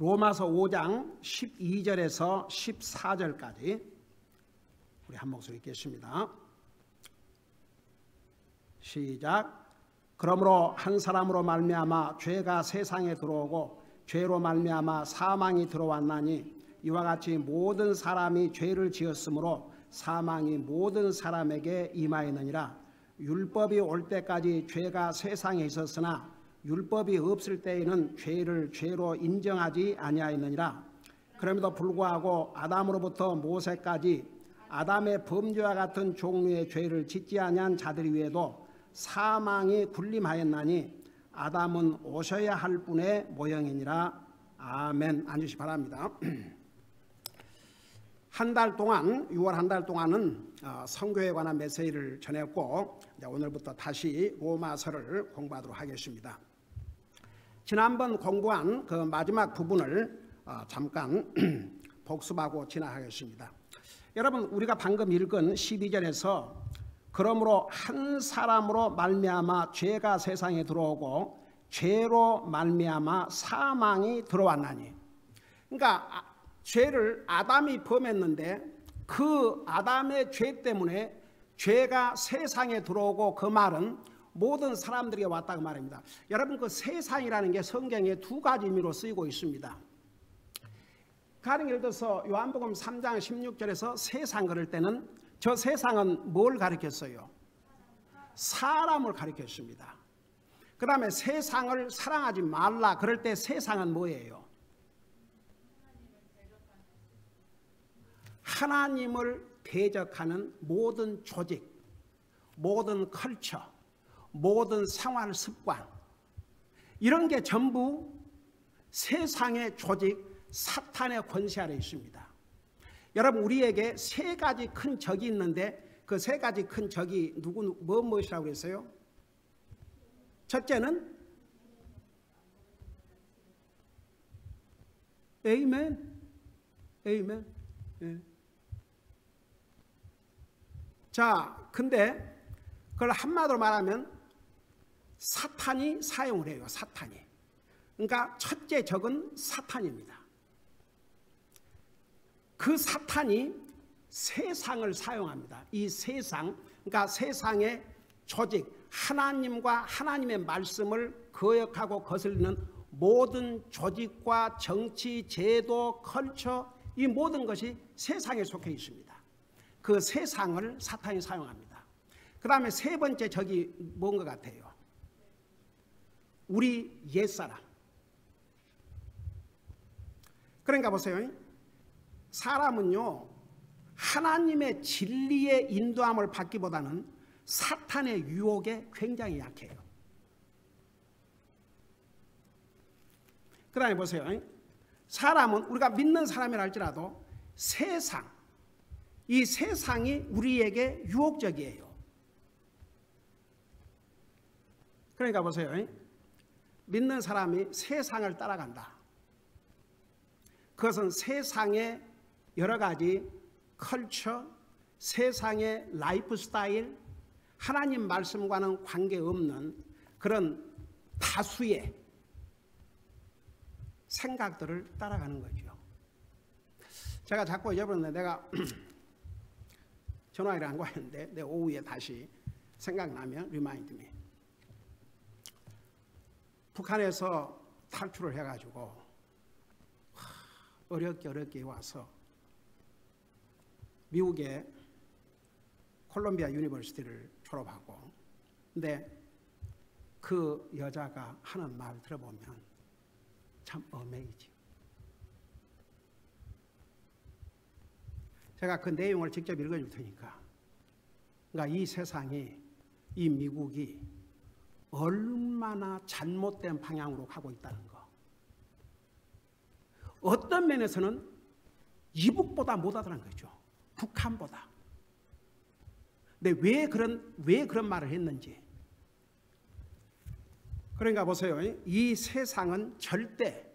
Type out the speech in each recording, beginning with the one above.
로마서 5장 12절에서 14절까지 우리 한 목소리 읽겠습니다. 시작. 그러므로 한 사람으로 말미암아 죄가 세상에 들어오고 죄로 말미암아 사망이 들어왔나니 이와 같이 모든 사람이 죄를 지었으므로 사망이 모든 사람에게 임하였느니라. 율법이 올 때까지 죄가 세상에 있었으나 율법이 없을 때에는 죄를 죄로 인정하지 아니하였느니라. 그럼에도 불구하고 아담으로부터 모세까지 아담의 범죄와 같은 종류의 죄를 짓지 아니한 자들 위에도 사망이 군림하였나니 아담은 오셔야 할 분의 모형이니라. 아멘. 앉으시 바랍니다. 한 달 동안 6월 한 달 동안은 선교에 관한 메시지를 전했고 오늘부터 다시 로마서를 공부하도록 하겠습니다. 지난번 공부한 그 마지막 부분을 잠깐 복습하고 지나가겠습니다. 여러분, 우리가 방금 읽은 12절에서 그러므로 한 사람으로 말미암아 죄가 세상에 들어오고 죄로 말미암아 사망이 들어왔나니, 그러니까 죄를 아담이 범했는데 그 아담의 죄 때문에 죄가 세상에 들어오고, 그 말은 모든 사람들에게 왔다고 말입니다. 여러분, 그 세상이라는 게 성경에 두 가지 의미로 쓰이고 있습니다. 가령 예를 들어서 요한복음 3장 16절에서 세상 그럴 때는 저 세상은 뭘 가리켰어요? 사람을 가리켰습니다. 그 다음에 세상을 사랑하지 말라 그럴 때 세상은 뭐예요? 하나님을 대적하는 모든 조직, 모든 컬처, 모든 생활 습관, 이런 게 전부 세상의 조직, 사탄의 권세 아래 있습니다. 여러분, 우리에게 세 가지 큰 적이 있는데 그 세 가지 큰 적이 무엇이라고 그랬어요? 첫째는 에이멘. 에이멘. 예. 자, 근데 그걸 한마디로 말하면 사탄이 사용을 해요. 사탄이. 그러니까 첫째 적은 사탄입니다. 그 사탄이 세상을 사용합니다. 이 세상, 그러니까 세상의 조직, 하나님과 하나님의 말씀을 거역하고 거슬리는 모든 조직과 정치, 제도, 컬처, 이 모든 것이 세상에 속해 있습니다. 그 세상을 사탄이 사용합니다. 그 다음에 세 번째 적이 뭔 것 같아요? 우리 옛사람. 그러니까 보세요. 사람은요, 하나님의 진리의 인도함을 받기보다는 사탄의 유혹에 굉장히 약해요. 그 다음에 보세요. 사람은, 우리가 믿는 사람이라 할지라도 세상, 이 세상이 우리에게 유혹적이에요. 그러니까 보세요. 믿는 사람이 세상을 따라간다. 그것은 세상의 여러 가지 컬처, 세상의 라이프 스타일, 하나님 말씀과는 관계없는 그런 다수의 생각들을 따라가는 거죠. 제가 자꾸 잊어버렸는데, 내가 전화기를 안 구하는데 내 오후에 다시 생각나면 리마인드 미. 북한에서 탈출을 해가지고 어렵게 와서 미국의 콜롬비아 유니버시티를 졸업하고, 근데 그 여자가 하는 말 들어보면 참 어메이징. 제가 그 내용을 직접 읽어줄 테니까, 그러니까 이 세상이, 이 미국이 얼마나 잘못된 방향으로 가고 있다는 거. 어떤 면에서는 이북보다 못하더란 거죠. 북한보다. 근데 왜 그런 말을 했는지. 그러니까 보세요. 이 세상은 절대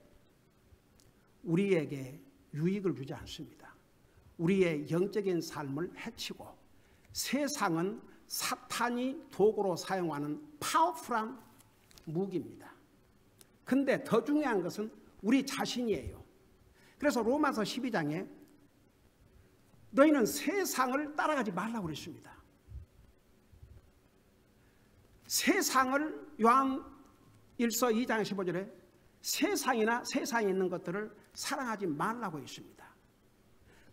우리에게 유익을 주지 않습니다. 우리의 영적인 삶을 해치고, 세상은 사탄이 도구로 사용하는 파워풀한 무기입니다. 근데 더 중요한 것은 우리 자신이에요. 그래서 로마서 12장에 너희는 세상을 따라가지 말라고 그랬습니다. 세상을 요한 1서 2장 15절에 세상이나 세상에 있는 것들을 사랑하지 말라고 했습니다.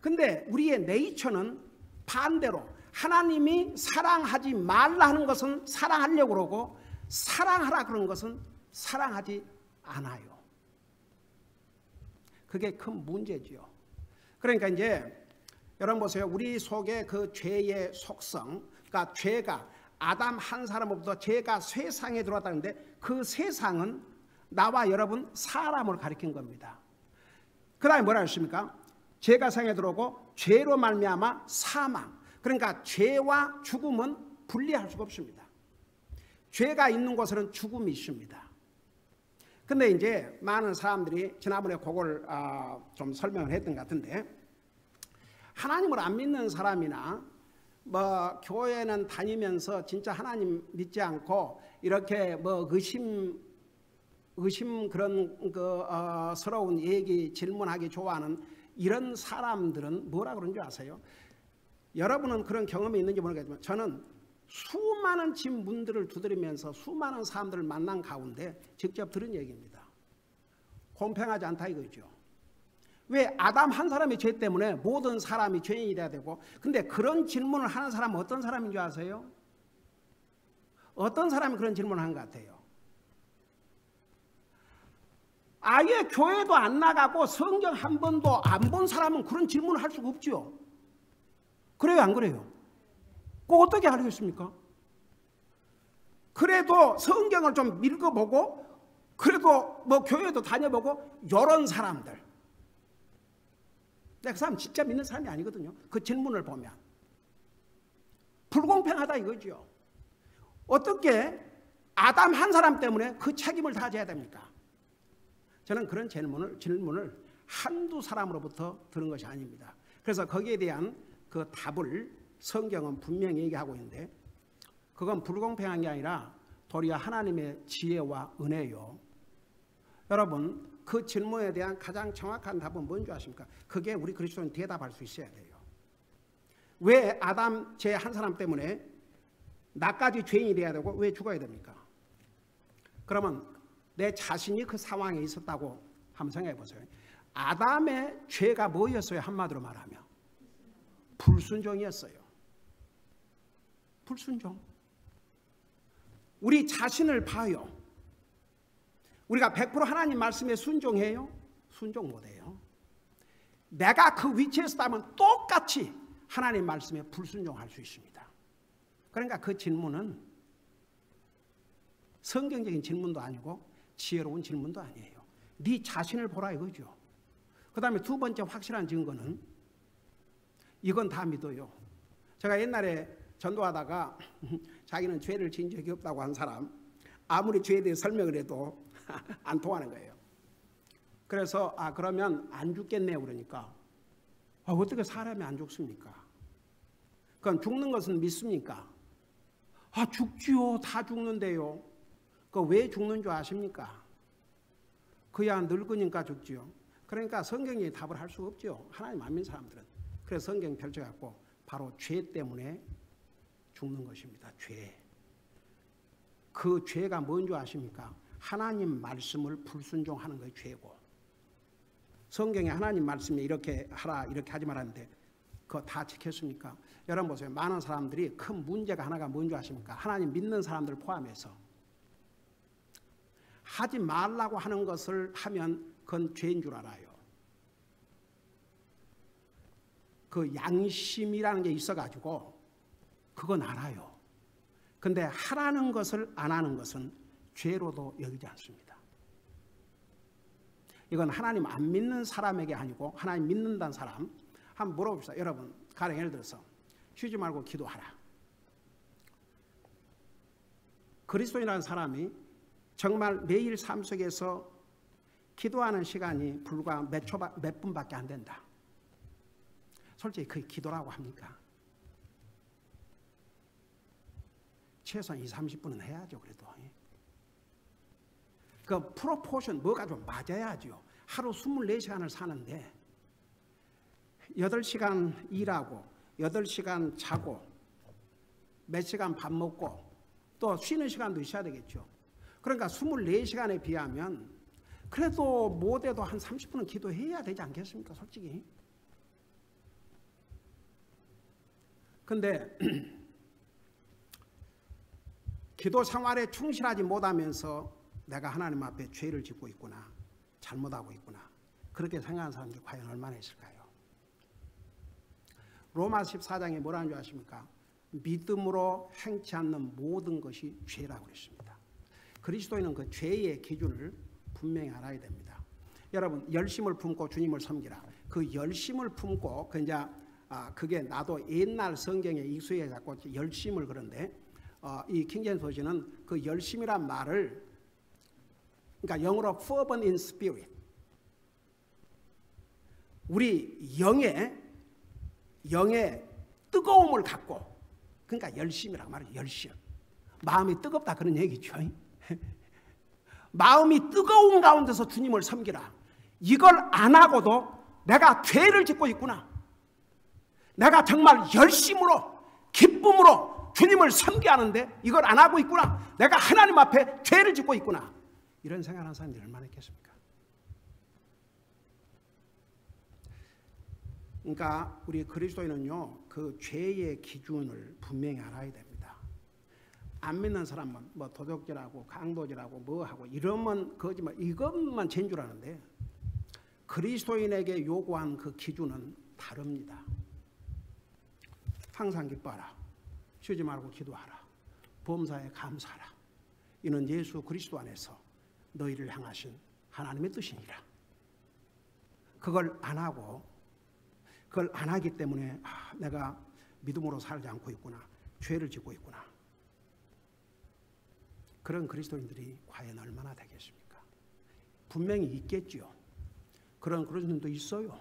근데 우리의 네이처는 반대로 하나님이 사랑하지 말라 하는 것은 사랑하려고 그러고 사랑하라 그런 것은 사랑하지 않아요. 그게 큰 문제지요. 그러니까 이제 여러분 보세요. 우리 속에 그 죄의 속성, 그러니까 죄가 아담 한 사람으로부터 죄가 세상에 들어왔다는데 그 세상은 나와 여러분 사람을 가리킨 겁니다. 그 다음에 뭐라 했습니까? 죄가 세상에 들어오고 죄로 말미암아 사망. 그러니까 죄와 죽음은 분리할 수가 없습니다. 죄가 있는 곳에는 죽음이 있습니다. 근데 이제 많은 사람들이 지난번에 그걸 좀 설명을 했던 것 같은데 하나님을 안 믿는 사람이나 뭐 교회는 다니면서 진짜 하나님 믿지 않고 이렇게 뭐 의심 그런 서러운 얘기 질문하기 좋아하는 이런 사람들은 뭐라 그런 줄 아세요? 여러분은 그런 경험이 있는지 모르겠지만 저는 수많은 질문들을 두드리면서 수많은 사람들을 만난 가운데 직접 들은 얘기입니다. 공평하지 않다 이거죠. 왜 아담 한 사람의 죄 때문에 모든 사람이 죄인이 돼야 되고 근데 그런 질문을 하는 사람은 어떤 사람인 줄 아세요? 어떤 사람이 그런 질문을 하는 것 같아요? 아예 교회도 안 나가고 성경 한 번도 안 본 사람은 그런 질문을 할 수가 없죠. 그래요 안 그래요? 꼭 어떻게 하겠습니까? 그래도 성경을 좀 읽어보고 그래도 뭐 교회도 다녀보고 이런 사람들 그 사람 진짜 믿는 사람이 아니거든요. 그 질문을 보면 불공평하다 이거죠. 어떻게 아담 한 사람 때문에 그 책임을 다 져야 됩니까? 저는 그런 질문을 한두 사람으로부터 들은 것이 아닙니다. 그래서 거기에 대한 그 답을 성경은 분명히 얘기하고 있는데 그건 불공평한 게 아니라 도리어 하나님의 지혜와 은혜요. 여러분 그 질문에 대한 가장 정확한 답은 뭔지 아십니까? 그게 우리 그리스도인 대답할 수 있어야 돼요. 왜 아담 죄 한 사람 때문에 나까지 죄인이 돼야 되고 왜 죽어야 됩니까? 그러면 내 자신이 그 상황에 있었다고 한번 생각해 보세요. 아담의 죄가 뭐였어요? 한마디로 말하면 불순종이었어요. 불순종. 우리 자신을 봐요. 우리가 100% 하나님 말씀에 순종해요? 순종 못해요. 내가 그 위치에 있었다면 똑같이 하나님 말씀에 불순종할 수 있습니다. 그러니까 그 질문은 성경적인 질문도 아니고 지혜로운 질문도 아니에요. 네 자신을 보라 이거죠. 그 다음에 두 번째 확실한 증거는 이건 다 믿어요. 제가 옛날에 전도하다가 자기는 죄를 지은 적이 없다고 한 사람 아무리 죄에 대해 설명을 해도 안 통하는 거예요. 그래서 그러면 안 죽겠네요. 그러니까 어떻게 사람이 안 죽습니까? 그럼 죽는 것은 믿습니까? 죽지요. 다 죽는데요. 그 왜 죽는 줄 아십니까? 그야 늙으니까 죽지요. 그러니까 성경이 답을 할 수가 없죠. 하나님 안 믿는 사람들은. 그래서 성경 펼쳐갖고 바로 죄 때문에 죽는 것입니다. 죄. 그 죄가 뭔 줄 아십니까? 하나님 말씀을 불순종하는 것이 죄고 성경에 하나님 말씀에 이렇게 하라 이렇게 하지 말았는데 그거 다 지켰습니까? 여러분 보세요. 많은 사람들이 큰 문제가 하나가 뭔 줄 아십니까? 하나님 믿는 사람들 포함해서 하지 말라고 하는 것을 하면 그건 죄인 줄 알아요. 그 양심이라는 게 있어가지고 그건 알아요. 근데 하라는 것을 안 하는 것은 죄로도 여기지 않습니다. 이건 하나님 안 믿는 사람에게 아니고 하나님 믿는다는 사람 한번 물어봅시다. 여러분 가령 예를 들어서 쉬지 말고 기도하라. 그리스도인이라는 사람이 정말 매일 삶 속에서 기도하는 시간이 불과 몇 분밖에 안 된다. 솔직히 그게 기도라고 합니까? 최소한 20-30분은 해야죠. 그래도 그 프로포션 뭐가 좀 맞아야죠. 하루 24시간을 사는데 8시간 일하고 8시간 자고 몇 시간 밥 먹고 또 쉬는 시간도 있어야 되겠죠. 그러니까 24시간에 비하면 그래도 못해도 한 30분은 기도해야 되지 않겠습니까? 솔직히. 근데 기도 생활에 충실하지 못하면서 내가 하나님 앞에 죄를 짓고 있구나, 잘못하고 있구나, 그렇게 생각하는 사람들이 과연 얼마나 있을까요? 로마 14장에 뭐라는 줄 아십니까? 믿음으로 행치 않는 모든 것이 죄라고 그랬습니다. 그리스도인은 그 죄의 기준을 분명히 알아야 됩니다. 여러분, 열심을 품고 주님을 섬기라. 그 열심을 품고 그게 나도 옛날 성경에 익숙해 갖고 열심을 그런데 이 킹제임스 버전은 그 열심이란 말을 그러니까 영어로 fervent in spirit, 우리 영의 뜨거움을 갖고, 그러니까 열심이라고 말해요. 열심. 마음이 뜨겁다 그런 얘기죠. 마음이 뜨거운 가운데서 주님을 섬기라. 이걸 안 하고도 내가 죄를 짓고 있구나, 내가 정말 열심으로 기쁨으로 주님을 섬기하는데 이걸 안 하고 있구나, 내가 하나님 앞에 죄를 짓고 있구나, 이런 생각하는 사람들이 얼마나 있겠습니까? 그러니까 우리 그리스도인은요, 그 죄의 기준을 분명히 알아야 됩니다. 안 믿는 사람은 뭐 도적질하고 강도질하고 뭐하고 이러면 거짓말, 이것만 죄인 줄 아는데 그리스도인에게 요구한 그 기준은 다릅니다. 항상 기뻐하라, 쉬지 말고 기도하라, 범사에 감사하라. 이는 예수 그리스도 안에서 너희를 향하신 하나님의 뜻이니라. 그걸 안 하기 때문에 내가 믿음으로 살지 않고 있구나, 죄를 짓고 있구나. 그런 그리스도인들이 과연 얼마나 되겠습니까? 분명히 있겠지요. 그런 그리스도인도 있어요.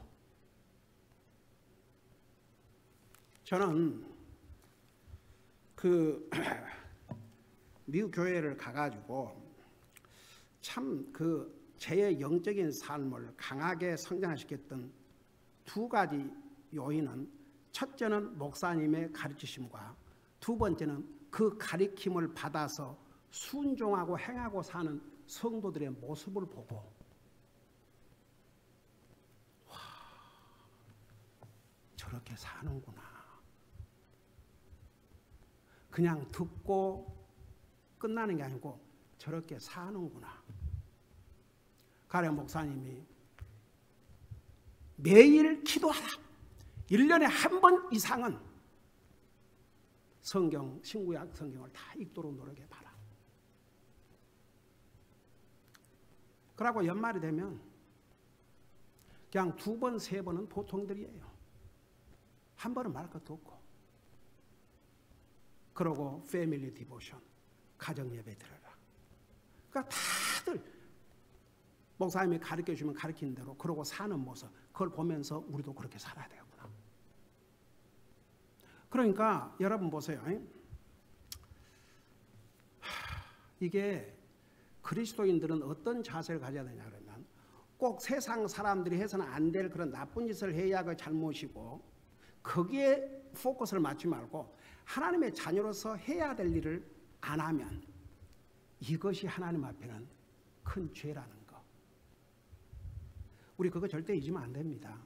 저는 그 미국 교회를 가가지고 참 제 영적인 삶을 강하게 성장시켰던 두 가지 요인은, 첫째는 목사님의 가르치심과 두 번째는 그 가르침을 받아서 순종하고 행하고 사는 성도들의 모습을 보고, 와, 저렇게 사는구나. 그냥 듣고 끝나는 게 아니고 저렇게 사는구나. 가령 목사님이 매일 기도하라, 1년에 한 번 이상은 성경, 신구약 성경을 다 읽도록 노력해봐라. 그러고 연말이 되면 그냥 2번, 3번은 보통들이에요. 한 번은 말할 것도 없고. 그러고 패밀리 디보션, 가정 예배 드려라. 그러니까 다들 목사님이 가르쳐주면 가르치는 대로 그러고 사는 모습, 그걸 보면서 우리도 그렇게 살아야 되겠구나. 그러니까 여러분 보세요. 이게 그리스도인들은 어떤 자세를 가져야 되냐 그러면, 꼭 세상 사람들이 해서는 안 될 그런 나쁜 짓을 해야 그 잘못이고, 거기에 포커스를 맞추지 말고 하나님의 자녀로서 해야 될 일을 안 하면 이것이 하나님 앞에는 큰 죄라는 거. 우리 그거 절대 잊으면 안 됩니다.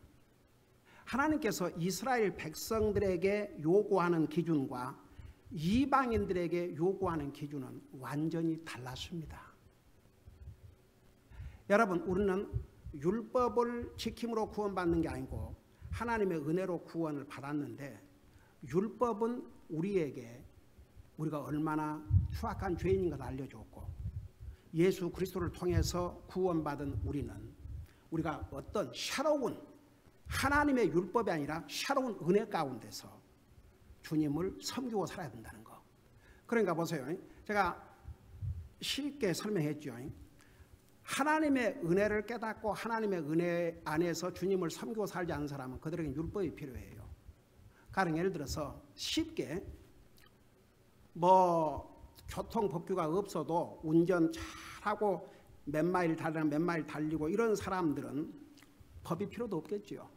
하나님께서 이스라엘 백성들에게 요구하는 기준과 이방인들에게 요구하는 기준은 완전히 달랐습니다. 여러분, 우리는 율법을 지킴으로 구원받는 게 아니고 하나님의 은혜로 구원을 받았는데, 율법은 우리에게 우리가 얼마나 추악한 죄인인 것을 알려줬고, 예수 그리스도를 통해서 구원받은 우리가 어떤 샤로운 하나님의 율법이 아니라 샤로운 은혜 가운데서 주님을 섬기고 살아야 된다는 거. 그러니까 보세요. 제가 쉽게 설명했죠. 하나님의 은혜를 깨닫고 하나님의 은혜 안에서 주님을 섬기고 살지 않는 사람은 그들에게 율법이 필요해요. 가령 예를 들어서 쉽게 교통법규가 없어도 운전 잘하고 몇 마일 달리고 몇 마일 달리고 이런 사람들은 법이 필요도 없겠지요.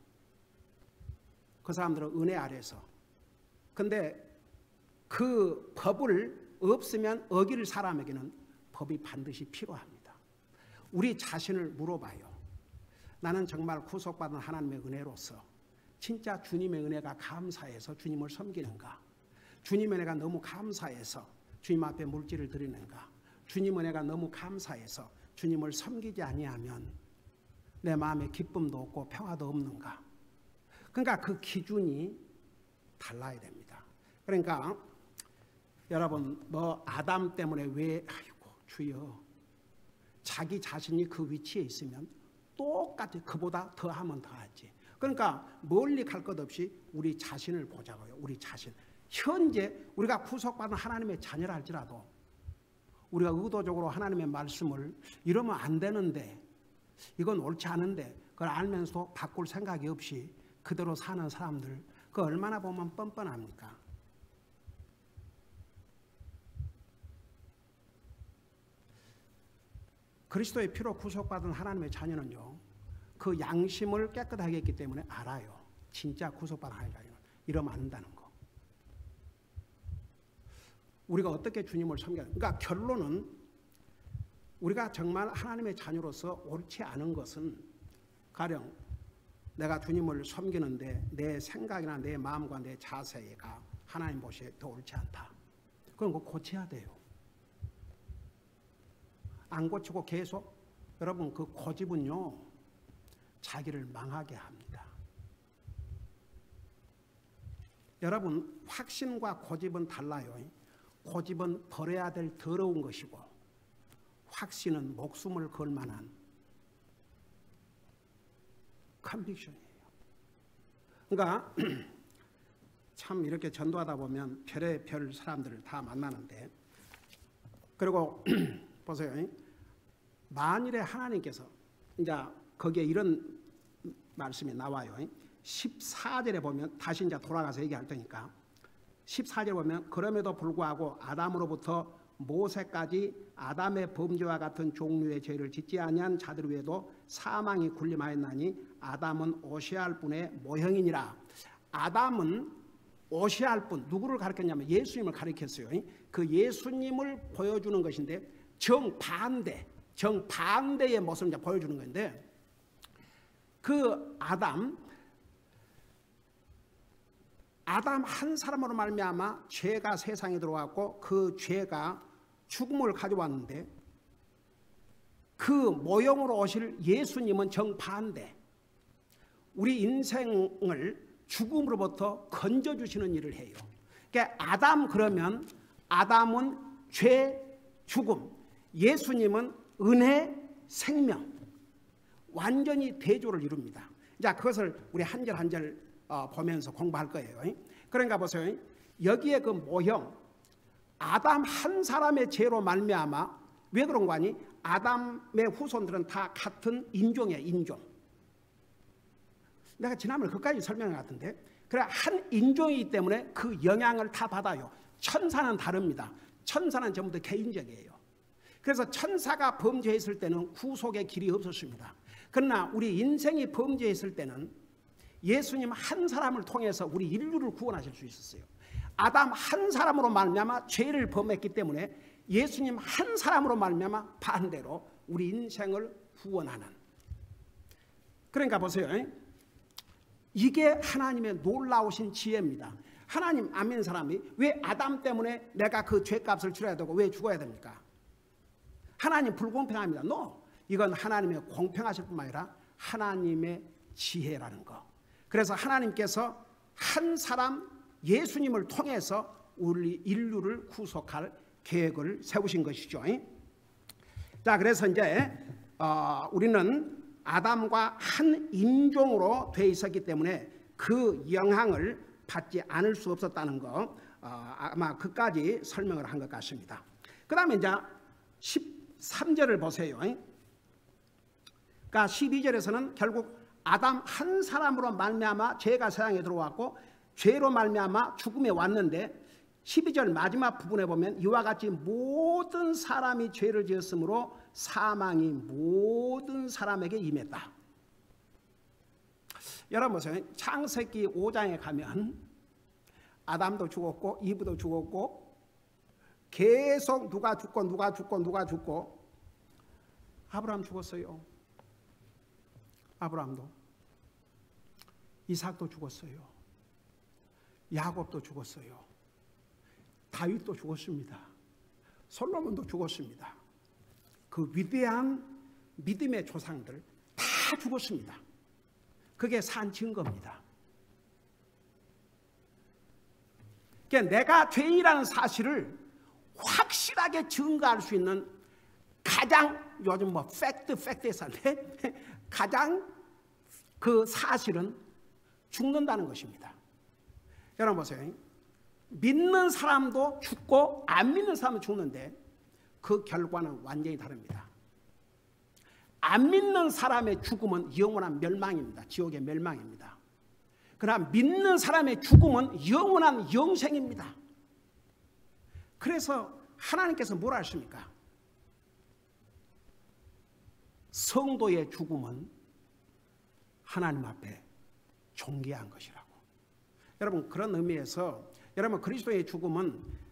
그 사람들은 은혜 아래서. 근데 그 법을 없으면 어길 사람에게는 법이 반드시 필요합니다. 우리 자신을 물어봐요. 나는 정말 구속받은 하나님의 은혜로서 진짜 주님의 은혜가 감사해서 주님을 섬기는가? 주님의 은혜가 너무 감사해서 주님 앞에 물질을 드리는가? 주님 은혜가 너무 감사해서 주님을 섬기지 아니하면 내 마음에 기쁨도 없고 평화도 없는가? 그러니까 그 기준이 달라야 됩니다. 그러니까 여러분 뭐 아담 때문에 왜 아이고 주여 자기 자신이 그 위치에 있으면 똑같이 그보다 더하면 더하지. 그러니까 멀리 갈 것 없이 우리 자신을 보자고요. 우리 자신. 현재 우리가 구속받은 하나님의 자녀라 할지라도 우리가 의도적으로 하나님의 말씀을 이러면 안 되는데 이건 옳지 않은데 그걸 알면서 바꿀 생각이 없이 그대로 사는 사람들 그 얼마나 보면 뻔뻔합니까? 그리스도의 피로 구속받은 하나님의 자녀는요. 그 양심을 깨끗하게 했기 때문에 알아요. 진짜 구속받은 하나님의 자녀는 이러면 안 된다는 거. 우리가 어떻게 주님을 섬겨야 합니까? 그러니까 결론은 우리가 정말 하나님의 자녀로서 옳지 않은 것은 가령 내가 주님을 섬기는데 내 생각이나 내 마음과 내 자세가 하나님 보시기에 더 옳지 않다. 그런 거 고쳐야 돼요. 안 고치고 계속 여러분 그 고집은요 자기를 망하게 합니다. 여러분 확신과 고집은 달라요. 고집은 버려야 될 더러운 것이고 확신은 목숨을 걸 만한 컨빅션이에요. 그러니까 참 이렇게 전도하다 보면 별의 별 사람들을 다 만나는데 그리고 보세요. 만일에 하나님께서 이제 거기에 이런 말씀이 나와요. 14절에 보면 다시 이제 돌아가서 얘기할 테니까 14절에 보면 그럼에도 불구하고 아담으로부터 모세까지 아담의 범죄와 같은 종류의 죄를 짓지 아니한 자들 외에도 사망이 군림하였나니 아담은 오시할 분의 모형이니라. 아담은 오시할 분 누구를 가리켰냐면 예수님을 가리켰어요. 그 예수님을 보여주는 것인데 정반대의 모습을 이제 보여주는 건데 그 아담 한 사람으로 말미암아 죄가 세상에 들어왔고 그 죄가 죽음을 가져왔는데 그 모형으로 오실 예수님은 정반대. 우리 인생을 죽음으로부터 건져주시는 일을 해요. 그러니까 아담 그러면 아담은 죄, 죽음. 예수님은 은혜, 생명. 완전히 대조를 이룹니다. 자, 그것을 우리 한 절 한 절 보면서 공부할 거예요. 그러니까 보세요. 여기에 그 모형 아담 한 사람의 죄로 말미암아 왜 그런 거 아니? 아담의 후손들은 다 같은 인종이에요. 인종. 내가 지난번에 그까지 설명한 것 같은데 그래 한 인종이기 때문에 그 영향을 다 받아요. 천사는 다릅니다. 천사는 전부 다 개인적이에요. 그래서 천사가 범죄했을 때는 구속의 길이 없었습니다. 그러나 우리 인생이 범죄했을 때는 예수님 한 사람을 통해서 우리 인류를 구원하실 수 있었어요. 아담 한 사람으로 말미암아 죄를 범했기 때문에 예수님 한 사람으로 말미암아 반대로 우리 인생을 구원하는. 그러니까 보세요. 이게 하나님의 놀라우신 지혜입니다. 하나님 안 믿는 사람이 왜 아담 때문에 내가 그 죄값을 치러야 되고 왜 죽어야 됩니까? 하나님 불공평합니다. No. 이건 하나님의 공평하실 뿐만 아니라 하나님의 지혜라는 거. 그래서 하나님께서 한 사람 예수님을 통해서 우리 인류를 구속할 계획을 세우신 것이죠. 자, 그래서 이제 우리는 아담과 한 인종으로 돼 있었기 때문에 그 영향을 받지 않을 수 없었다는 거 아마 그까지 설명을 한 것 같습니다. 그 다음에 이제 13절을 보세요. 그러니까 12절에서는 결국 아담 한 사람으로 말미암아 죄가 세상에 들어왔고 죄로 말미암아 죽음에 왔는데 12절 마지막 부분에 보면 이와 같이 모든 사람이 죄를 지었으므로 사망이 모든 사람에게 임했다. 여러분 보세요. 창세기 5장에 가면 아담도 죽었고 이브도 죽었고 계속 누가 죽고 아브라함 죽었어요. 아브라함도. 이삭도 죽었어요. 야곱도 죽었어요. 다윗도 죽었습니다. 솔로몬도 죽었습니다. 그 위대한 믿음의 조상들 다 죽었습니다. 그게 산 증거입니다. 그러니까 내가 죄인이라는 사실을 확실하게 증거할 수 있는 가장 요즘 뭐 팩트에서 가장 그 사실은 죽는다는 것입니다. 여러분 보세요. 믿는 사람도 죽고 안 믿는 사람도 죽는데 그 결과는 완전히 다릅니다. 안 믿는 사람의 죽음은 영원한 멸망입니다. 지옥의 멸망입니다. 그러나 믿는 사람의 죽음은 영원한 영생입니다. 그래서 하나님께서 뭐라 하십니까? 성도의 죽음은 하나님 앞에 존귀한 것이라고. 여러분 그런 의미에서 여러분 그리스도의 죽음은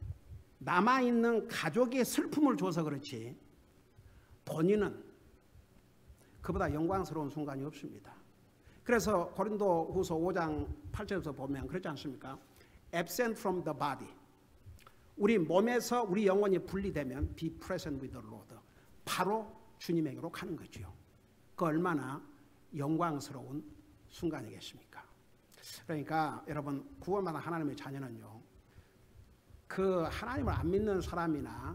남아있는 가족의 슬픔을 줘서 그렇지 본인은 그보다 영광스러운 순간이 없습니다. 그래서 고린도후서 5장 8절에서 보면 그렇지 않습니까? Absent from the body. 우리 몸에서 우리 영혼이 분리되면 be present with the Lord. 바로 주님에게로 가는 거죠. 그 얼마나 영광스러운 순간이겠습니까? 그러니까 여러분 구원받은 하나님의 자녀는요. 그 하나님을 안 믿는 사람이나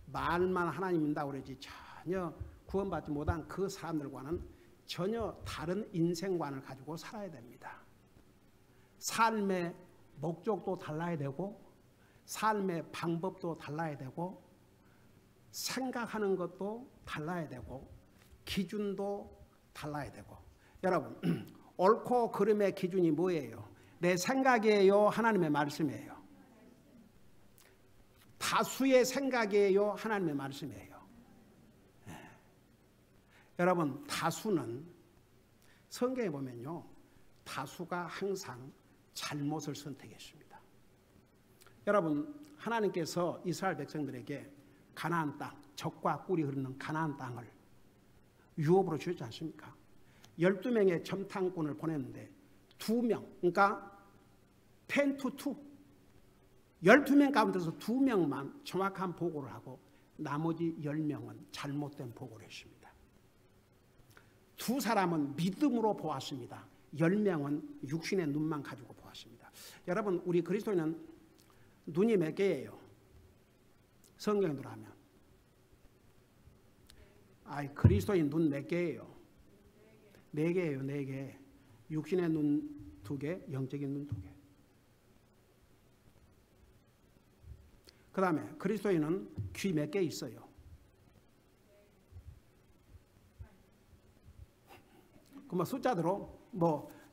말만 하나님 믿는다고 그러지 전혀 구원받지 못한 그 사람들과는 전혀 다른 인생관을 가지고 살아야 됩니다. 삶의 목적도 달라야 되고 삶의 방법도 달라야 되고 생각하는 것도 달라야 되고 기준도 달라야 되고. 여러분 옳고 그름의 기준이 뭐예요? 내 생각이에요? 하나님의 말씀이에요? 다수의 생각이에요? 하나님의 말씀이에요? 네. 여러분 다수는 성경에 보면요 다수가 항상 잘못을 선택했습니다. 여러분 하나님께서 이스라엘 백성들에게 가나안 땅, 젖과 꿀이 흐르는 가나안 땅을 유업으로 주셨지 않습니까? 12명의 점탕꾼을 보냈는데 2명, 그러니까 10 to 2, 12명 가운데서 2명만 정확한 보고를 하고 나머지 10명은 잘못된 보고를 했습니다. 2사람은 믿음으로 보았습니다. 10명은 육신의 눈만 가지고 보았습니다. 여러분 우리 그리스도인은 눈이 몇 개예요? 성경에 들어가면 그리스도인 눈 몇 개예요? 4개예요. 4개. 육신의 눈 2개, 영적인 눈 2개. 그 다음에 그리스도인은 귀 몇 개 있어요? 그 숫자대로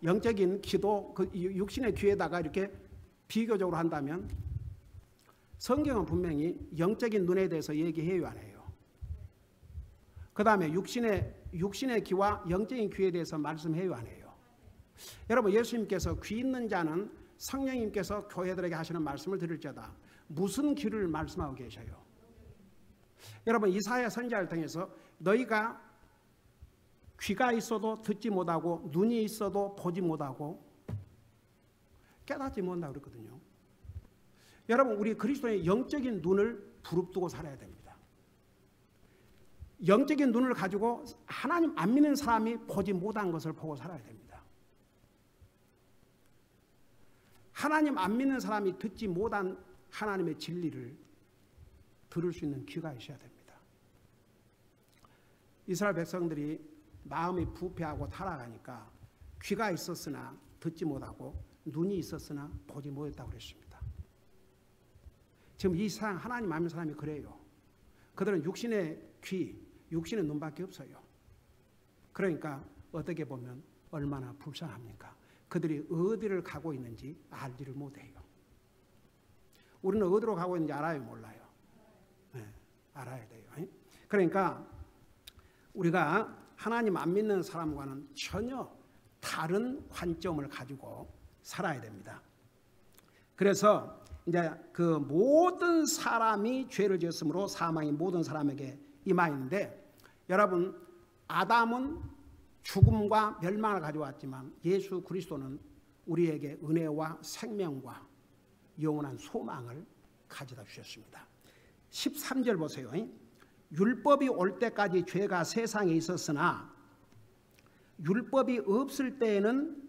영적인 귀도 그 육신의 귀에다가 이렇게 비교적으로 한다면 성경은 분명히 영적인 눈에 대해서 얘기해요, 안 해요? 그 다음에 육신의 귀와 영적인 귀에 대해서 말씀해요, 안 해요? 여러분 예수님께서 귀 있는 자는 성령님께서 교회들에게 하시는 말씀을 들을지어다. 무슨 귀를 말씀하고 계셔요? 여러분 이사야 선지자를 통해서 너희가 귀가 있어도 듣지 못하고 눈이 있어도 보지 못하고 깨닫지 못한다고 그랬거든요. 여러분 우리 그리스도의 영적인 눈을 부릅뜨고 살아야 됩니다. 영적인 눈을 가지고 하나님 안 믿는 사람이 보지 못한 것을 보고 살아야 됩니다. 하나님 안 믿는 사람이 듣지 못한 하나님의 진리를 들을 수 있는 귀가 있어야 됩니다. 이스라엘 백성들이 마음이 부패하고 타락하니까 귀가 있었으나 듣지 못하고 눈이 있었으나 보지 못했다고 그랬습니다. 지금 이 세상 하나님 안 믿는 사람이 그래요. 그들은 육신의 귀, 육신의 눈밖에 없어요. 그러니까 어떻게 보면 얼마나 불쌍합니까? 그들이 어디를 가고 있는지 알지를 못해요. 우리는 어디로 가고 있는지 알아요, 몰라요? 네, 알아야 돼요. 그러니까 우리가 하나님 안 믿는 사람과는 전혀 다른 관점을 가지고 살아야 됩니다. 그래서 이제 그 모든 사람이 죄를 지었으므로 사망이 모든 사람에게 임하였는데, 여러분, 아담은 죽음과 멸망을 가져왔지만 예수 그리스도는 우리에게 은혜와 생명과 영원한 소망을 가져다 주셨습니다. 13절 보세요. 율법이 올 때까지 죄가 세상에 있었으나 율법이 없을 때에는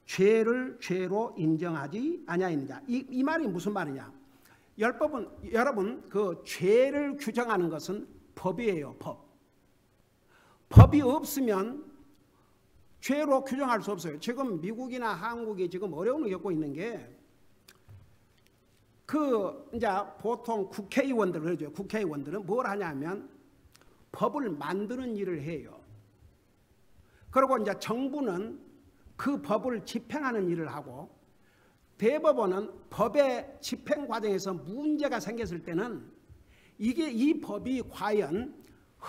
죄를 죄로 인정하지 아니하였느냐. 이 말이 무슨 말이냐? 여러분, 그 죄를 규정하는 것은 법이에요. 법이 없으면 죄로 규정할 수 없어요. 지금 미국이나 한국이 지금 어려움을 겪고 있는 게, 이제 보통 국회의원들, 그러죠. 국회의원들은 뭘 하냐면 법을 만드는 일을 해요. 그리고 이제 정부는 그 법을 집행하는 일을 하고, 대법원은 법의 집행 과정에서 문제가 생겼을 때는 이 법이 과연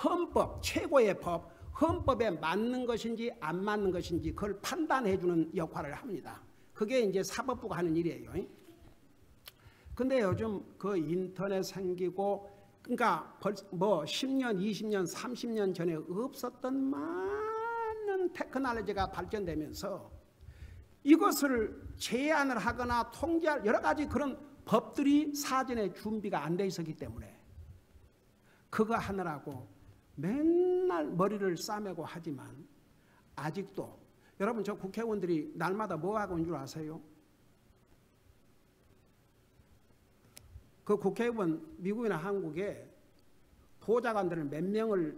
헌법, 최고의 법, 헌법에 맞는 것인지 안 맞는 것인지 그걸 판단해 주는 역할을 합니다. 그게 이제 사법부가 하는 일이에요. 근데 요즘 그 인터넷 생기고, 그러니까 뭐 10년, 20년, 30년 전에 없었던 많은 테크놀로지가 발전되면서 이것을 제한을 하거나 통제할 여러 가지 그런 법들이 사전에 준비가 안 돼 있었기 때문에 그거 하느라고 맨날 머리를 싸매고 하지만, 아직도 여러분, 저 국회의원들이 날마다 뭐 하고 있는 줄 아세요? 그 국회의원 미국이나 한국에 보좌관들을 몇 명을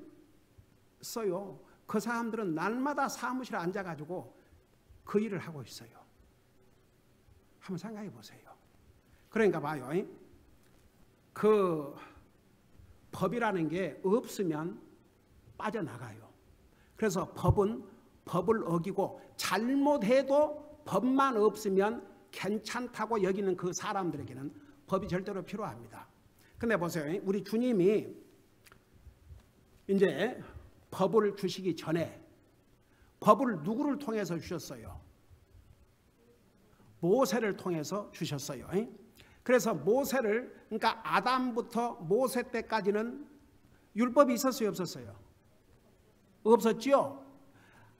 써요. 그 사람들은 날마다 사무실에 앉아가지고 그 일을 하고 있어요. 한번 생각해 보세요. 그러니까 봐요. 그 법이라는 게 없으면 빠져나가요. 그래서 법은 법을 어기고, 잘못해도 법만 없으면 괜찮다고 여기는 그 사람들에게는 법이 절대로 필요합니다. 근데 보세요. 우리 주님이 이제 법을 주시기 전에 법을 누구를 통해서 주셨어요? 모세를 통해서 주셨어요. 그래서 모세를, 그러니까 아담부터 모세 때까지는 율법이 있었어요, 없었어요? 없었죠.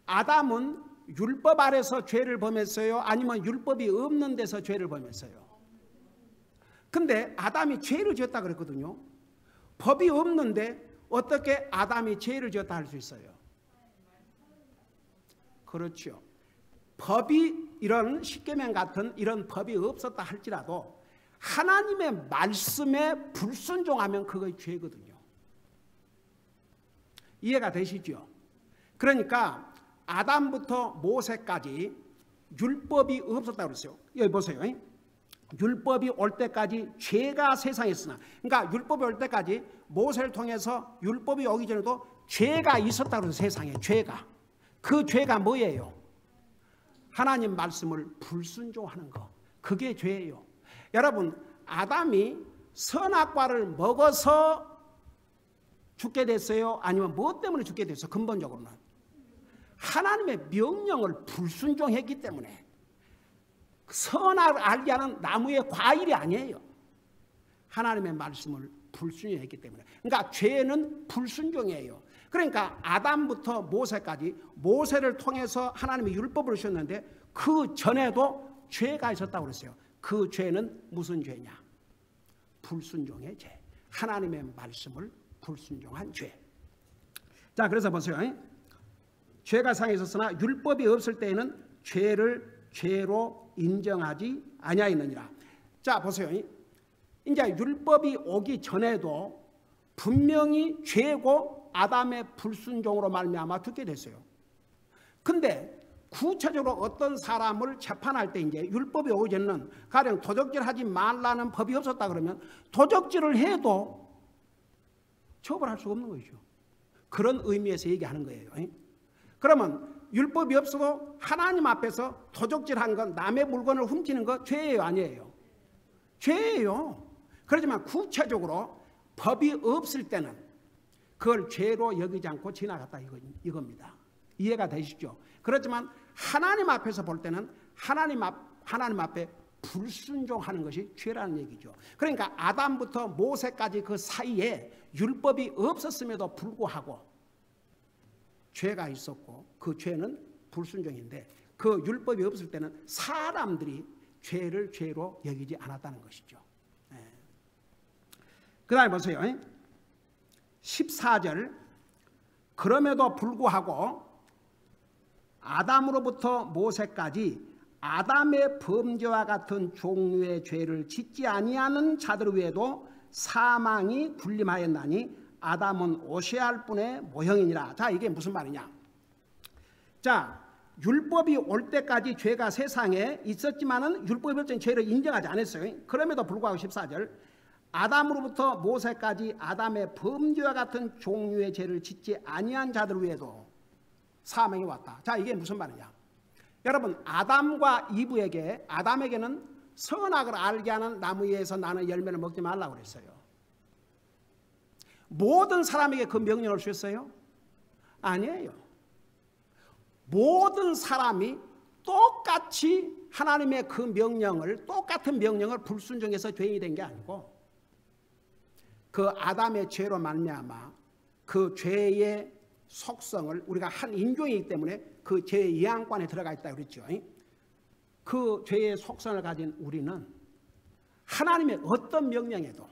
아담은 율법 아래서 죄를 범했어요? 아니면 율법이 없는 데서 죄를 범했어요? 근데 아담이 죄를 지었다 그랬거든요. 법이 없는데 어떻게 아담이 죄를 지었다 할 수 있어요? 그렇죠. 법이, 이런 십계명 같은 이런 법이 없었다 할지라도 하나님의 말씀에 불순종하면 그것이 죄거든요. 이해가 되시죠? 그러니까 아담부터 모세까지 율법이 없었다고 그랬어요. 여기 보세요. 율법이 올 때까지 죄가 세상에 있으나, 그러니까 율법이 올 때까지 모세를 통해서 율법이 오기 전에도 죄가 있었다고 그래서 세상에 죄가. 그 죄가 뭐예요? 하나님 말씀을 불순종하는 거. 그게 죄예요. 여러분, 아담이 선악과를 먹어서 죽게 됐어요? 아니면 무엇 때문에 죽게 됐어요? 근본적으로는 하나님의 명령을 불순종했기 때문에. 선악을 알게 하는 나무의 과일이 아니에요. 하나님의 말씀을 불순종했기 때문에. 그러니까 죄는 불순종이에요. 그러니까 아담부터 모세까지 모세를 통해서 하나님의 율법을 주셨는데 그 전에도 죄가 있었다고 그랬어요. 그 죄는 무슨 죄냐? 불순종의 죄. 하나님의 말씀을 불순종한 죄. 자, 그래서 보세요. 죄가 상에 있었으나 율법이 없을 때에는 죄를 죄로 인정하지 아니하였느니라. 자, 보세요. 이제 율법이 오기 전에도 분명히 죄고 아담의 불순종으로 말미암아 죽게 됐어요. 근데 구체적으로 어떤 사람을 재판할 때 이제 율법이 오기 전에는 가령 도적질 하지 말라는 법이 없었다 그러면 도적질을 해도 처벌할 수가 없는 것이죠. 그런 의미에서 얘기하는 거예요. 그러면 율법이 없어도 하나님 앞에서 도적질한 건, 남의 물건을 훔치는 거 죄예요, 아니에요? 죄예요. 그렇지만 구체적으로 법이 없을 때는 그걸 죄로 여기지 않고 지나갔다 이겁니다. 이해가 되시죠? 그렇지만 하나님 앞에서 볼 때는 하나님 앞에 불순종하는 것이 죄라는 얘기죠. 그러니까 아담부터 모세까지 그 사이에 율법이 없었음에도 불구하고 죄가 있었고 그 죄는 불순종인데 그 율법이 없을 때는 사람들이 죄를 죄로 여기지 않았다는 것이죠. 그 다음에 보세요. 14절 그럼에도 불구하고 아담으로부터 모세까지 아담의 범죄와 같은 종류의 죄를 짓지 아니하는 자들 외에도 사망이 군림하였나니 아담은 오셔야 뿐의 모형이니라. 자, 이게 무슨 말이냐? 자, 율법이 올 때까지 죄가 세상에 있었지만은 율법이 올 때는 죄를 인정하지 않았어요. 그럼에도 불구하고 14절 아담으로부터 모세까지 아담의 범죄와 같은 종류의 죄를 짓지 아니한 자들 외에도 사망이 왔다. 자, 이게 무슨 말이냐? 여러분, 아담에게는 선악을 알게 하는 나무에서 나는 열매를 먹지 말라고 그랬어요. 모든 사람에게 그 명령을 주셨어요? 아니에요. 모든 사람이 똑같이 하나님의 그 명령을, 똑같은 명령을 불순종해서 죄인이 된 게 아니고 그 아담의 죄로 말미암아 그 죄의 속성을 우리가 한 인종이기 때문에 그 죄의 영향권에 들어가 있다고 그랬죠. 그 죄의 속성을 가진 우리는 하나님의 어떤 명령에도,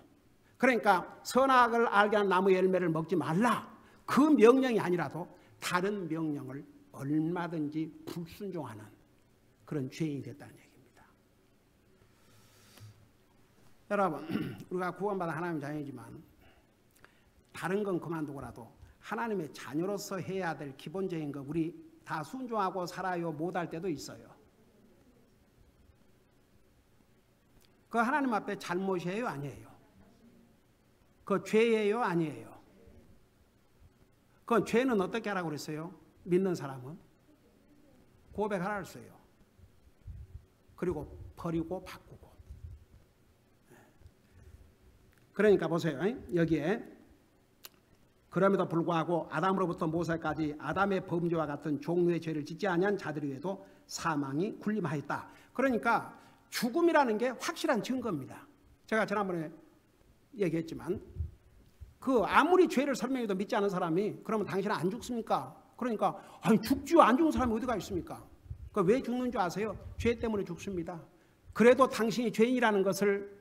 그러니까 선악을 알게 하는 나무 열매를 먹지 말라, 그 명령이 아니라도 다른 명령을 얼마든지 불순종하는 그런 죄인이 됐다는 얘기입니다. 여러분, 우리가 구원받은 하나님의 자녀이지만 다른 건 그만두고라도 하나님의 자녀로서 해야 될 기본적인 거 우리 다 순종하고 살아요 못할 때도 있어요. 그 하나님 앞에 잘못이에요 아니에요? 그 죄예요 아니에요? 그 죄는 어떻게 하라고 그랬어요? 믿는 사람은 고백하라 그랬어요. 그리고 버리고 바꾸고. 그러니까 보세요. 여기에 그럼에도 불구하고 아담으로부터 모세까지 아담의 범죄와 같은 종류의 죄를 짓지 아니한 자들 위에도 사망이 군림하였다. 그러니까 죽음이라는 게 확실한 증거입니다. 제가 지난번에 얘기했지만 그 아무리 죄를 설명해도 믿지 않은 사람이 그러면 당신은 안 죽습니까? 그러니까 아니 죽지요. 안 죽은 사람이 어디가 있습니까? 그 왜 죽는 줄 아세요? 죄 때문에 죽습니다. 그래도 당신이 죄인이라는 것을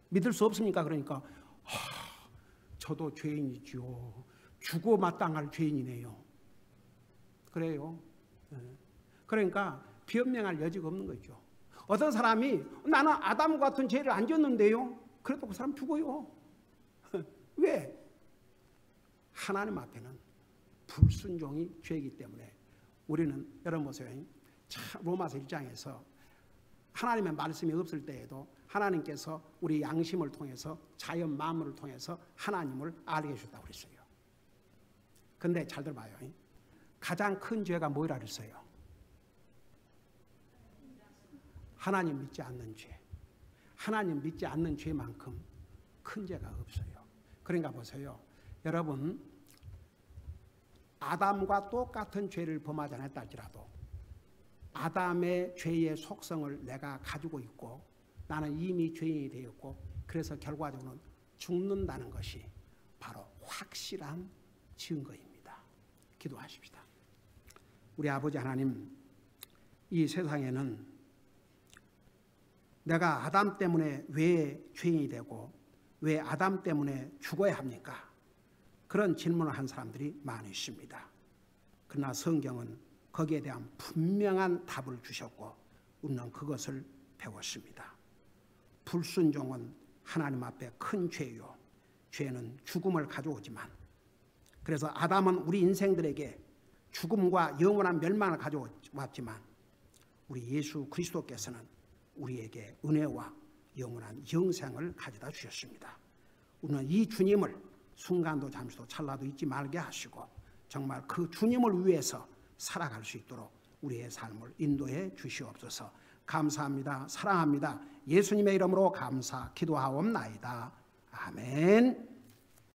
믿을 수 없습니까? 그러니까 저도 죄인이지요. 죽어 마땅할 죄인이네요. 그래요. 그러니까 변명할 여지가 없는 거죠. 어떤 사람이 나는 아담 같은 죄를 안 지었는데요. 그래도 그 사람 죽어요. 왜? 하나님 앞에는 불순종이 죄이기 때문에 우리는 여러분 보세요. 로마서 1장에서 하나님의 말씀이 없을 때에도 하나님께서 우리 양심을 통해서 자연 만물을 통해서 하나님을 알게 해주셨다고 그랬어요. 근데 잘 들어봐요. 가장 큰 죄가 뭐라 그랬어요? 하나님 믿지 않는 죄. 하나님 믿지 않는 죄만큼 큰 죄가 없어요. 그러니까 보세요. 여러분, 아담과 똑같은 죄를 범하지 않았다 할지라도 아담의 죄의 속성을 내가 가지고 있고 나는 이미 죄인이 되었고 그래서 결과적으로는 죽는다는 것이 바로 확실한 증거입니다. 기도하십시다. 우리 아버지 하나님, 이 세상에는 내가 아담 때문에 왜 죄인이 되고 왜 아담 때문에 죽어야 합니까? 그런 질문을 한 사람들이 많이 있습니다. 그러나 성경은 거기에 대한 분명한 답을 주셨고 우리는 그것을 배웠습니다. 불순종은 하나님 앞에 큰 죄요. 죄는 죽음을 가져오지만, 그래서 아담은 우리 인생들에게 죽음과 영원한 멸망을 가져왔지만 우리 예수 그리스도께서는 우리에게 은혜와 영원한 영생을 가져다 주셨습니다. 우리는 이 주님을 순간도 잠시도 찰나도 잊지 말게 하시고 정말 그 주님을 위해서 살아갈 수 있도록 우리의 삶을 인도해 주시옵소서. 감사합니다. 사랑합니다. 예수님의 이름으로 감사 기도하옵나이다. 아멘.